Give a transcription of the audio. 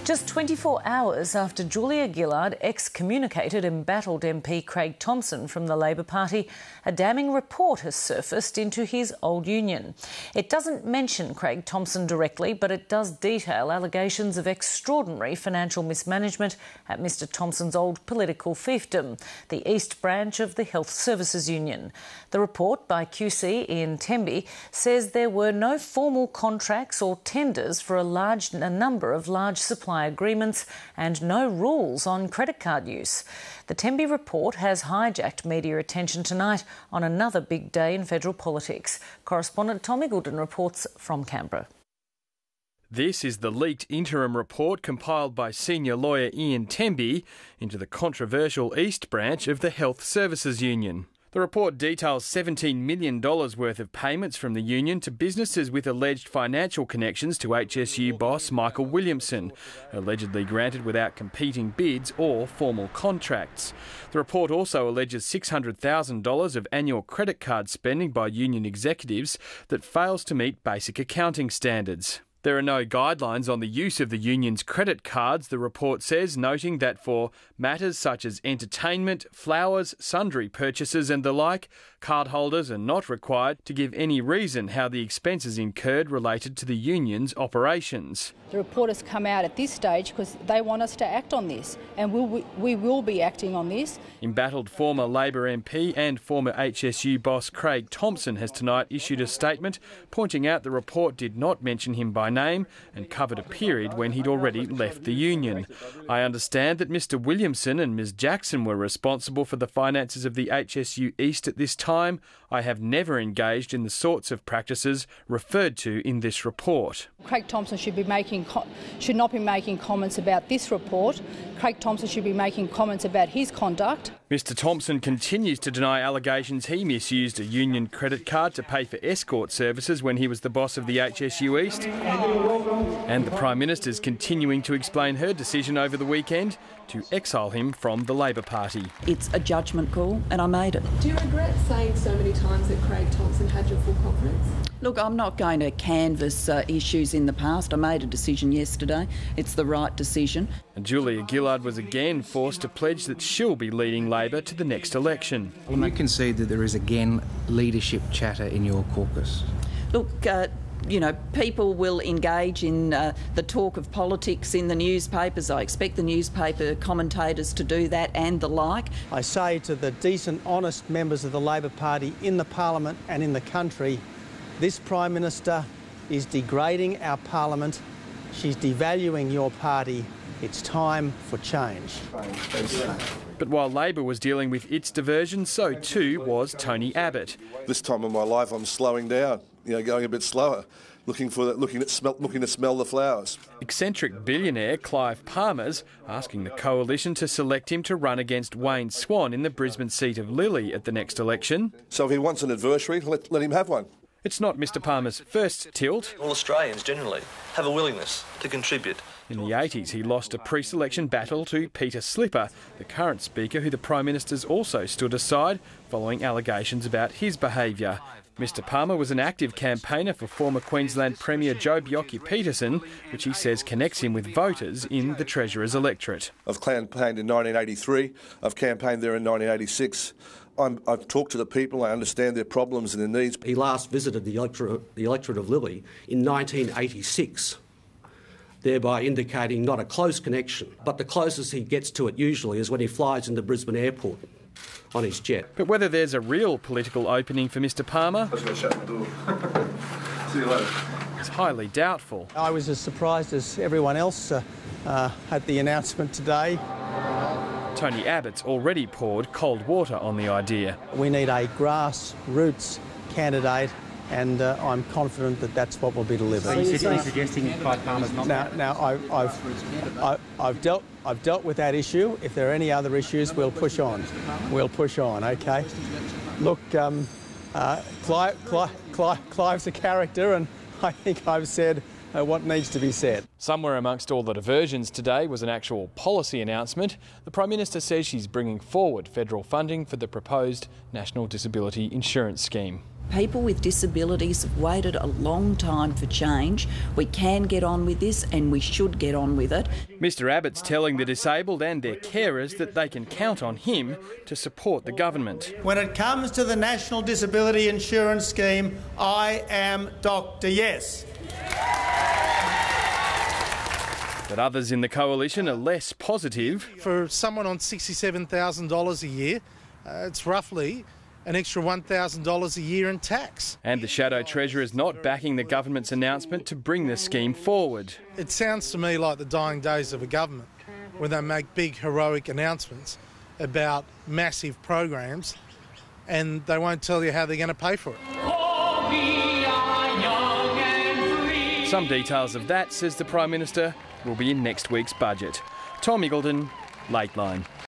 Just 24 hours after Julia Gillard excommunicated embattled MP Craig Thomson from the Labor Party, a damning report has surfaced into his old union. It doesn't mention Craig Thomson directly, but it does detail allegations of extraordinary financial mismanagement at Mr Thomson's old political fiefdom, the East Branch of the Health Services Union. The report by QC Ian Temby says there were no formal contracts or tenders for a number of large supply agreements and no rules on credit card use. The Temby report has hijacked media attention tonight on another big day in federal politics. Correspondent Tommy Goodin reports from Canberra. This is the leaked interim report compiled by senior lawyer Ian Temby into the controversial East Branch of the Health Services Union. The report details $17 million worth of payments from the union to businesses with alleged financial connections to HSU boss Michael Williamson, allegedly granted without competing bids or formal contracts. The report also alleges $600,000 of annual credit card spending by union executives that fails to meet basic accounting standards. There are no guidelines on the use of the union's credit cards, the report says, noting that for matters such as entertainment, flowers, sundry purchases and the like, cardholders are not required to give any reason how the expenses incurred related to the union's operations. The report has come out at this stage because they want us to act on this, and we will be acting on this. Embattled former Labor MP and former HSU boss Craig Thomson has tonight issued a statement pointing out the report did not mention him by name and covered a period when he'd already left the union. I understand that Mr Williamson and Ms Jackson were responsible for the finances of the HSU East at this time. I have never engaged in the sorts of practices referred to in this report. Craig Thomson should not be making comments about this report. Craig Thomson should be making comments about his conduct. Mr Thomson continues to deny allegations he misused a union credit card to pay for escort services when he was the boss of the HSU East. And the Prime Minister's continuing to explain her decision over the weekend to exile him from the Labor Party. It's a judgment call and I made it. Do you regret saying so many times that Craig Thomson had your full confidence? Look, I'm not going to canvass issues in the past. I made a decision yesterday. It's the right decision. And Julia Gillard was again forced to pledge that she'll be leading Labor to the next election. Will you concede that there is again leadership chatter in your caucus? Look, people will engage in the talk of politics in the newspapers. I expect the newspaper commentators to do that and the like. I say to the decent, honest members of the Labor Party in the Parliament and in the country, this Prime Minister is degrading our Parliament. She's devaluing your party. It's time for change. But while Labor was dealing with its diversion, so too was Tony Abbott. This time of my life I'm slowing down, going a bit slower, looking to smell the flowers. Eccentric billionaire Clive Palmer's asking the coalition to select him to run against Wayne Swan in the Brisbane seat of Lilly at the next election. So if he wants an adversary, let him have one. It's not Mr Palmer's first tilt. All Australians generally have a willingness to contribute. In the 80s, he lost a pre-selection battle to Peter Slipper, the current Speaker who the Prime Minister's also stood aside following allegations about his behaviour. Mr Palmer was an active campaigner for former Queensland Premier Joe Bjelke-Petersen, which he says connects him with voters in the Treasurer's electorate. I've campaigned in 1983, I've campaigned there in 1986. I've talked to the people, I understand their problems and their needs. He last visited the electorate of Lilly in 1986, thereby indicating not a close connection, but the closest he gets to it usually is when he flies into Brisbane Airport on his jet. But whether there's a real political opening for Mr Palmer, I was going to shut the door. See you later. It's highly doubtful. I was as surprised as everyone else at the announcement today. Tony Abbott's already poured cold water on the idea. We need a grassroots candidate, and I'm confident that that's what will be delivered. So you're suggesting Clive Palmer's not? Now, I've dealt with that issue. If there are any other issues, we'll push on. Okay? Look, Clive's a character, and I think I've said what needs to be said. Somewhere amongst all the diversions today was an actual policy announcement. The Prime Minister says she's bringing forward federal funding for the proposed National Disability Insurance Scheme. People with disabilities have waited a long time for change. We can get on with this and we should get on with it. Mr Abbott's telling the disabled and their carers that they can count on him to support the government. When it comes to the National Disability Insurance Scheme, I am Dr. Yes. But others in the coalition are less positive. For someone on $67,000 a year, it's roughly an extra $1,000 a year in tax. And the Shadow Treasurer is not backing the government's announcement to bring the scheme forward. It sounds to me like the dying days of a government, where they make big heroic announcements about massive programs and they won't tell you how they're going to pay for it. Some details of that, says the Prime Minister, will be in next week's budget. Tom Eagleton, Lateline.